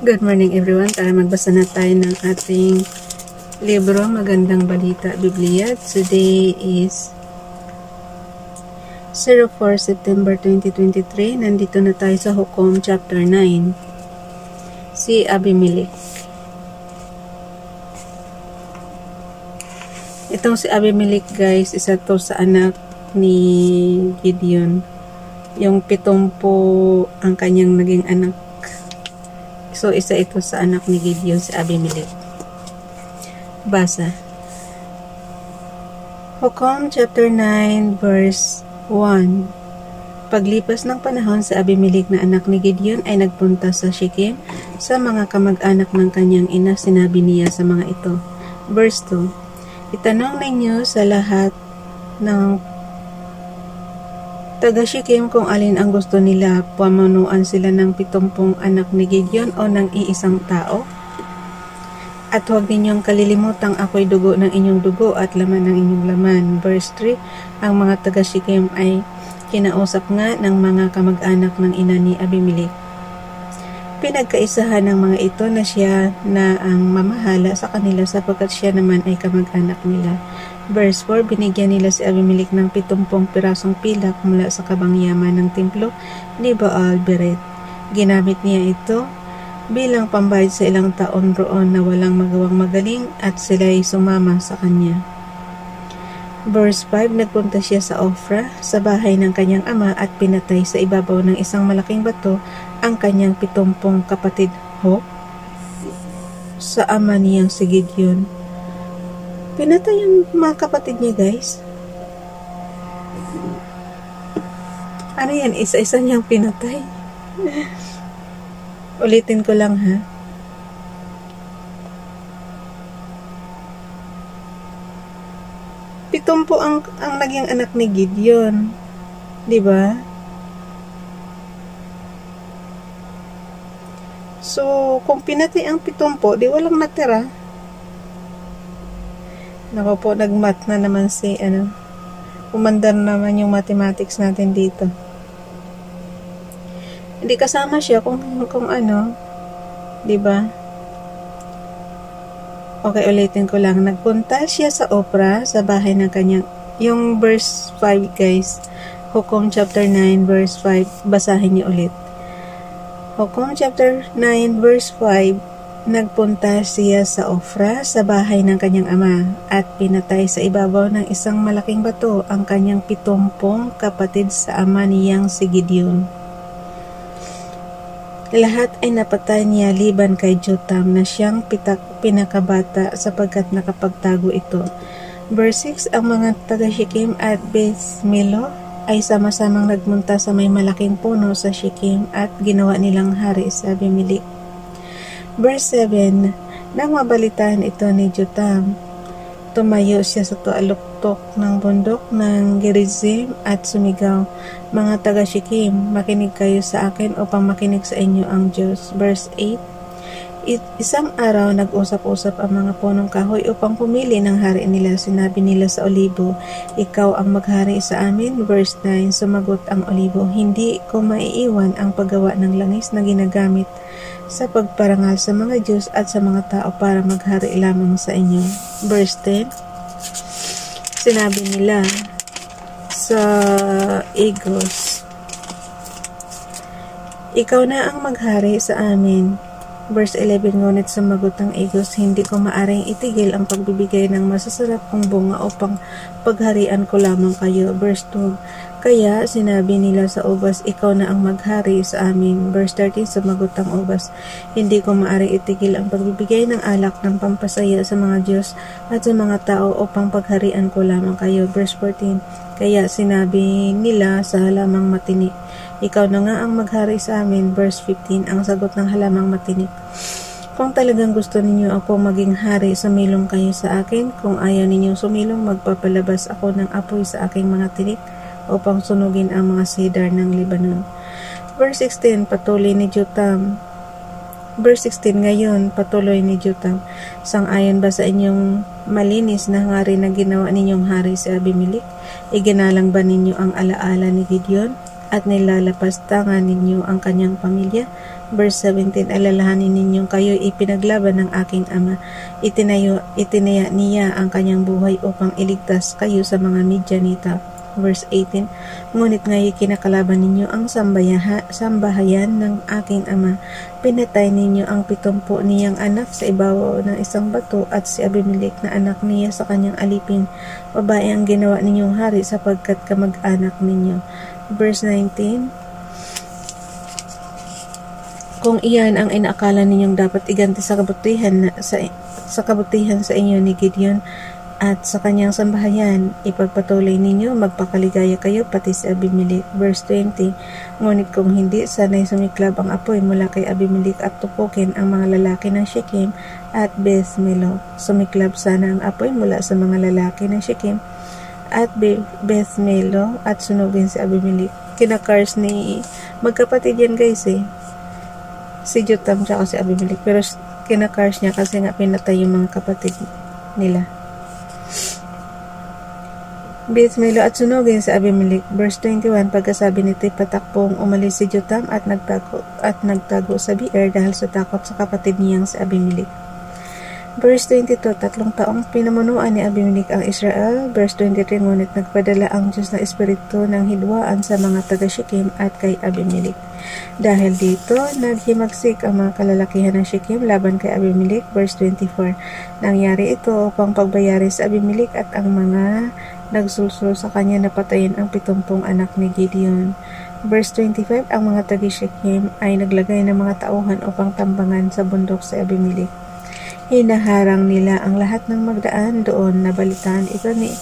Good morning everyone. Tara magbasa na tayo ng ating libro, Magandang Balita, Biblia. Today is 04 September 2023. Nandito na tayo sa Hukom chapter 9. Si Abimelech. Itong si Abimelech guys, isa to sa anak ni Gideon. Yung 70 ang kanyang naging anak. So, isa ito sa anak ni Gideon, si Abimelech. Basa. Hukom chapter 9 verse 1. Paglipas ng panahon, si Abimelech na anak ni Gideon ay nagpunta sa Shechem sa mga kamag-anak ng kanyang ina. Sinabi niya sa mga ito. Verse 2. Itanong ninyo sa lahat ng taga Shechem kung alin ang gusto nila, pamunuan sila ng 70 anak ni Gideon o ng iisang tao. At huwag ninyong kalilimutang ako'y dugo ng inyong dugo at laman ng inyong laman. Verse 3, ang mga taga Shechem ay kinausap nga ng mga kamag-anak ng ina ni Abimelech. Pinagkaisahan ng mga ito na siya na ang mamahala sa kanila sapagkat siya naman ay kamag-anak nila. Verse 4, binigyan nila si Abimelech ng 70 pirasong pilak mula sa kabangyaman ng templo ni Baal-Beret. Ginamit niya ito bilang pambayad sa ilang taon roon na walang magawang magaling at sila'y sumama sa kanya. Verse 5, nagpunta siya sa Ofra, sa bahay ng kanyang ama at pinatay sa ibabaw ng isang malaking bato ang kanyang 70 kapatid sa ama niyang si Gideon. Pinatay yung mga kapatid niya guys. Ano yan? Isa-isa niyang pinatay. Ulitin ko lang ha. Pitumpo ang naging anak ni Gideon. Diba? So, kung pinatay ang 70, di walang natira. Nako po, nagmat na naman si, umandar naman yung mathematics natin dito. Hindi kasama siya kung diba? Okay, ulitin ko lang. Nagpunta siya sa Ofra, sa bahay ng kanyang, yung verse 5 guys, Hukom chapter 9 verse 5, basahin niyo ulit. Hukom chapter 9 verse 5, nagpunta siya sa Ofra, sa bahay ng kanyang ama, at pinatay sa ibabaw ng isang malaking bato ang kanyang 70 kapatid sa ama niyang si Gideon. Lahat ay napatay niya liban kay Jotam na siyang pinakabata sapagkat nakapagtago ito. Verse 6, ang mga taga Shechem at Beth Milo ay sama-samang nagmunta sa may malaking puno sa Shechem at ginawa nilang hari sa Abimelech. Verse 7, nang mabalitaan ito ni Jotam, tumayo siya sa tualuktok ng bundok ng Gerizim at sumigaw, mga taga Shechem, makinig kayo sa akin upang makinig sa inyo ang Diyos. Verse 8, isang araw nag-usap-usap ang mga punong kahoy upang pumili ng hari nila. Sinabi nila sa olibo, ikaw ang maghari sa amin. Verse 9, sumagot ang olibo, hindi ko maiiwan ang paggawa ng langis na ginagamit sa pagparangal sa mga Diyos at sa mga tao para maghari lamang sa inyo. Verse 10, sinabi nila sa Igos, ikaw na ang maghari sa amin. Verse 11, ngunit sumagot ang Igos, hindi ko maaring itigil ang pagbibigay ng masasarap kong bunga upang pagharian ko lamang kayo. Verse 12, kaya sinabi nila sa Ubas, ikaw na ang maghari sa amin. Verse 13, sumagot ang Ubas, hindi ko maaring itigil ang pagbibigay ng alak ng pampasaya sa mga Diyos at sa mga tao upang pagharian ko lamang kayo. Verse 14, kaya sinabi nila sa halamang matinik, ikaw na nga ang maghari sa amin. Verse 15, ang sagot ng halamang matinik, kung talagang gusto ninyo ako maging hari, sumilong kayo sa akin. Kung ayaw ninyong sumilong, magpapalabas ako ng apoy sa aking mga tinik upang sunugin ang mga cedar ng Lebanon. Verse 16, patuloy ni Jotam. Verse 16, ngayon, patuloy ni Jotam, sang-ayon ba sa inyong malinis na hari na ginawa ninyong hari si Abimelech? Iginalang ba ninyo ang alaala ni Gideon at nilalapastangan ninyo ang kanyang pamilya. Verse 17, alalahanin ninyong kayo ipinaglaban ng aking ama. Itinaya niya ang kanyang buhay upang iligtas kayo sa mga Midyanita. Verse 18, ngunit ngayon kinakalaban ninyo ang sambahayan ng aking ama. Pinatay ninyo ang 70 niyang anak sa ibabaw ng isang bato, at si Abimelech na anak niya sa kanyang alipin, babae ang ginawa ninyong hari sapagkat kamag-anak ninyo. Verse 19, kung iyan ang inaakala ninyong dapat iganti sa kabutihan sa inyo ni Gideon at sa kanyang sambahayan, ipagpatuloy ninyo, magpakaligaya kayo pati si Abimelech. Verse 20, ngunit kung hindi, sana'y sumiklab ang apoy mula kay Abimelech at tupukin ang mga lalaki ng Shechem at Beth Millo. Sumiklab sana ang apoy mula sa mga lalaki ng Shechem at Beth Millo at sunugin si Abimelech. Kinakars ni magkapatid yan guys si Jotham tsaka si Abimelech, pero kinakars niya kasi nga pinatay yung mga kapatid nila. Beth Millo at sunugin sa Abimelech. Verse 21, pagkasabi nito, patakpong umalis si Jotham at nagtago sa Beer dahil sa takot sa kapatid niyang si Abimelech. Verse 22, 3 taong pinamunuan ni Abimelech ang Israel. Verse 23, ngunit nagpadala ang Diyos na espiritu ng hidwaan sa mga taga-Shechem at kay Abimelech. Dahil dito, naghimagsik ang mga kalalakihan ng Shechem laban kay Abimelech. Verse 24, nangyari ito upang pagbayari sa Abimelech at ang mga nagsulsul sa kanya na patayin ang 70 anak ni Gideon. Verse 25, ang mga taga-Shechem ay naglagay ng mga tauhan upang tambangan sa bundok si Abimelech. Hinaharang nila ang lahat ng magdaan doon, nabalitaan ito ni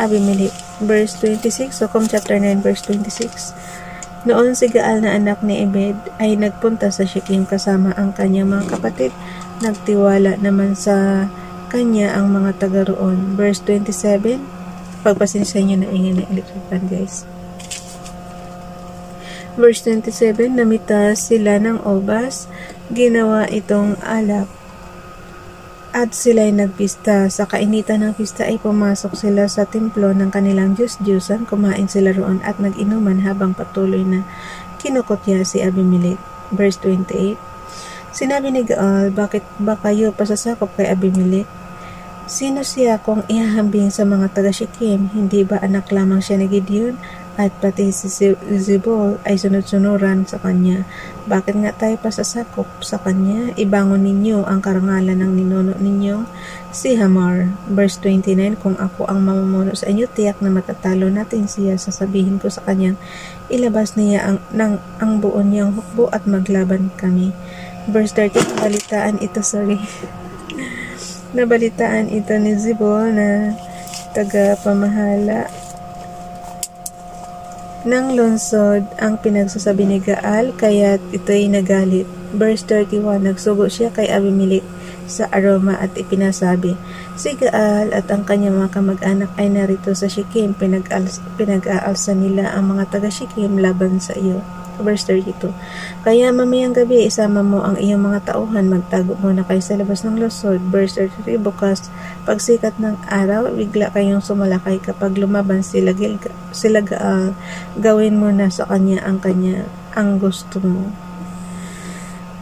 Abimelech. Verse 26, Socom chapter 9 verse 26. Noon si Gaal na anak ni Ebed ay nagpunta sa Shechem kasama ang kanyang mga kapatid. Nagtiwala naman sa kanya ang mga taga roon. Verse 27, pagpasensya nyo na ingin na electric guys. Verse 27, namita sila ng obas, ginawa itong alak, at sila'y nagpista. Sa kainitan ng pista ay pumasok sila sa templo ng kanilang Diyos-Diyosan, kumain sila roon at nag-inuman habang patuloy na kinukutya si Abimelech. Verse 28, sinabi ni Gaal, bakit ba kayo pasasakop kay Abimelech? Sino siya kung ihahambing sa mga taga-Shechem? Hindi ba anak lamang siya ni Gideon? At pati si Zebul ay sunod-sunuran sa kanya. Bakit nga tayo pasasakop sa kanya? Ibangon ninyo ang karangalan ng ninuno ninyo, si Hamor. Verse 29, kung ako ang mamumuno sa inyo, tiyak na matatalo natin siya. Sasabihin ko sa kanyang, ilabas niya ang buo niyang hukbo at maglaban kami. Verse 30, nabalitaan ito ni Zebul na taga-pamahala ng lungsod ang pinagsasabi ni Gaal, kaya't ito'y nagalit. Verse 31, nagsugo siya kay Abimelech sa Aroma at ipinasabi, si Gaal at ang kanyang mga kamag-anak ay narito sa Shechem, pinag-aalsa nila ang mga taga-Shechem laban sa iyo. Verse 32, kaya mamayang gabi isama mo ang iyong mga tauhan, magtago muna kayo sa labas ng lungsod. Verse 33, bukas pagsikat ng araw, bigla kayong sumalakay. Kapag lumaban sila Gaal, gawin mo na sa kanya ang gusto mo.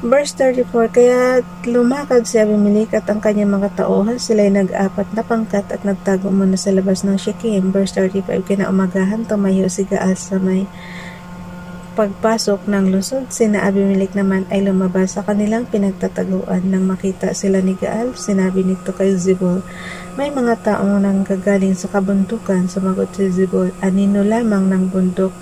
Verse 34, kaya lumakad si Abimelech at ang kanyang mga tauhan, sila'y nag-apat na pangkat at nagtago muna sa labas ng Shechem. Verse 35, kinaumagahan tumayo si Gaal sa may pagpasok ng lungsod. Sina Abimelech naman ay lumabas sa kanilang pinagtataguan. Nang makita sila ni Gaal, sinabi nito kay Zebul, may mga taong nanggagaling sa kabundukan. Sumagot si Zebul, anino lamang ng bundok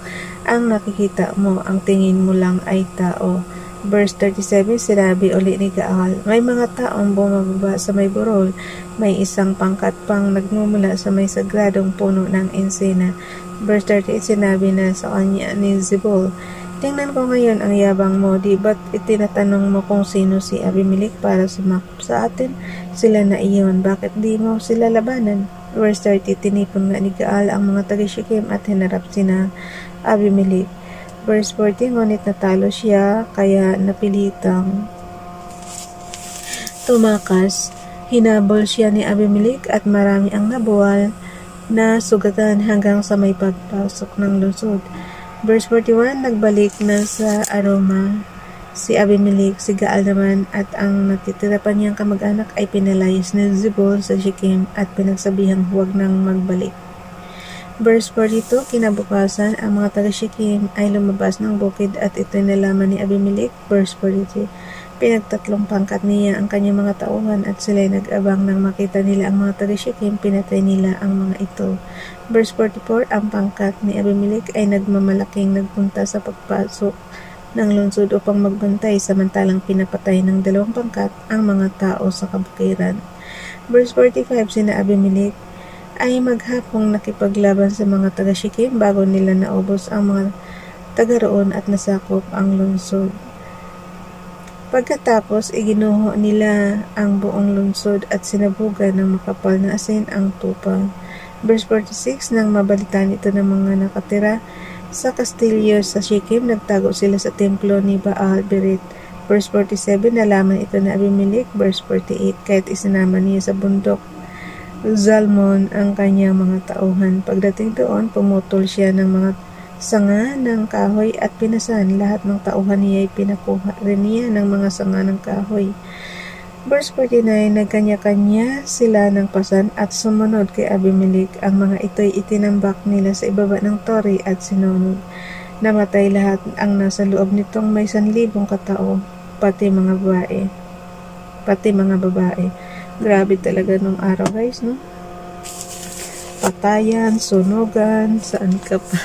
ang nakikita mo, ang tingin mo lang ay tao. Verse 37, sinabi uli ni Gaal, may mga taong bumababa sa may burol, may isang pangkat pang nagmumula sa may sagradong puno ng ensena. Verse 38, sinabi na sa kanya ni Zebul, tingnan ko ngayon ang yabang mo, di ba't itinatanong mo kung sino si Abimelech para sumakop sa atin? Sila na iyon, bakit di mo sila labanan? Verse 30, tinipon nga ni Gaal ang mga taga-Shechem at hinarap sina Abimelech. Verse 40, ngunit natalo siya, kaya napilitang tumakas. Hinabol siya ni Abimelech at marami ang nabuwal na sugatan hanggang sa may pagpasok ng lungsod. Verse 41, nagbalik na sa Aroma si Abimelech, si Gaal naman, at ang natitira pa niyang kamag-anak ay pinalayas ni Zebul sa Shechem at pinagsabihang huwag nang magbalik. Verse 42, kinabukasan, ang mga taga-Shechem ay lumabas ng bukid at ito'y nalaman ni Abimelech. Verse 43, pinagtatlong pangkat niya ang kanyang mga tauhan at sila'y nag-abang nang makita nila ang mga taga-Shechem, pinatay nila ang mga ito. Verse 44, ang pangkat ni Abimelech ay nagmamalaking nagpunta sa pagpasok ng lungsod upang magbantay, samantalang pinapatay ng dalawang pangkat ang mga tao sa kabukiran. Verse 45, sina Abimelech ay maghapong nakipaglaban sa mga taga-Shechem bago nila naubos ang mga taga roon at nasakop ang lungsod. Pagkatapos, iginuho nila ang buong lungsod at sinabugan ng makapal na asin ang tupa. Verse 46, nang mabalitaan ito ng mga nakatira sa kastilyo sa Shechem, nagtago sila sa templo ni Baal Berit. Verse 47, nalaman ito na Abimelech. Verse 48, kahit isinama niya sa bundok Zalmon ang kanyang mga tauhan. Pagdating doon, pumutol siya ng mga sanga ng kahoy at pinasan. Lahat ng tauhan niya ay pinakuha rin niya ng mga sanga ng kahoy. Verse 49, nagkanya-kanya sila ng pasan at sumunod kay Abimelech. Ang mga ito'y itinambak nila sa ibaba ng tore at sinunod. Namatay lahat ang nasa loob nitong may 1,000 katao, pati mga babae. Grabe talaga nung araw, guys, no? Patayan, sunugan, saan ka pa?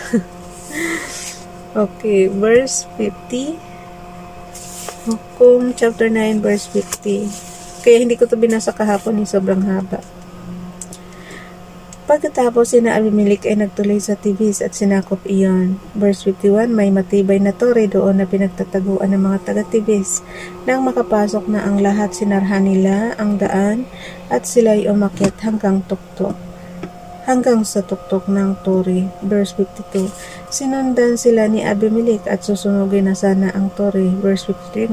Okay, verse 50. Hukom chapter 9 verse 50. Kaya hindi ko to binasa kahapon, sobrang haba. Pagkatapos, sina Abimelech ay nagtuloy sa Tibis at sinakop iyon. Verse 51, may matibay na tore doon na pinagtataguan ng mga taga-Tibis. Nang makapasok na ang lahat, sinarhan nila ang daan at sila'y umakyat hanggang sa tuktok ng tore. Verse 52, sinundan sila ni Abimelech at susunugin na sana ang tore. Verse 53,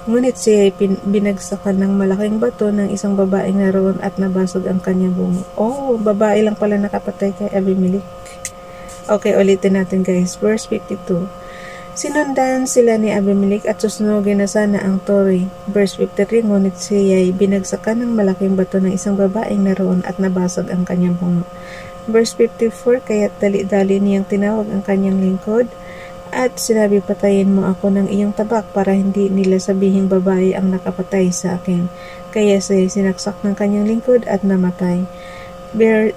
ngunit siya ay binagsakan ng malaking bato ng isang babaeng naroon at nabasag ang kanyang bungo. Oh, babae lang pala nakapatay kay Abimelech. Okay, ulitin natin, guys. Verse 52. Sinundan sila ni Abimelech at susunugin na sana ang tore. Verse 53, ngunit siya ay binagsakan ng malaking bato ng isang babaeng naroon at nabasag ang kanyang bungo. Verse 54, kaya't dali-dali niyang tinawag ang kanyang lingkod at sinabi, patayin mo ako ng iyong tabak para hindi nila sabihing babae ang nakapatay sa akin. Kaya siya sinaksak ng kanyang lingkod at namatay.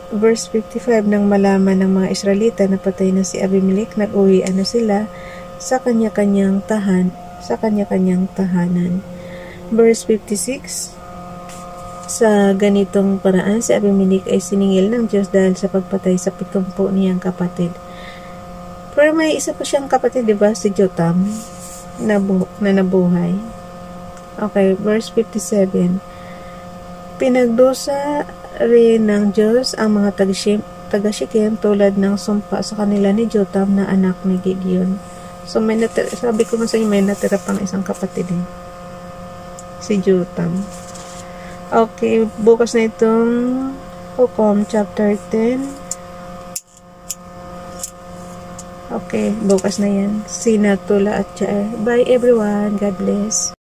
Verse 55, nang malaman ng mga Israelita na patay na si Abimelech, nag-uwian na sila sa kanya-kanyang tahanan. Verse 56, sa ganitong paraan si Abimelech ay siningil ng Diyos dahil sa pagpatay sa 70 niyang kapatid. Pero may isa pa siyang kapatid, diba? Si Jotam na nabuhay. Okay, verse 57. Pinagdusa rin ng Diyos ang mga taga-Shechem tulad ng sumpa sa kanila ni Jotam na anak ni Gideon. So, sabi ko nga sa inyo, may natira pang isang kapatid si Jotam. Okay, bukas na itong Hukom chapter 10. Okay, bukas na yan. Sina, Tula at Jair. Bye everyone. God bless.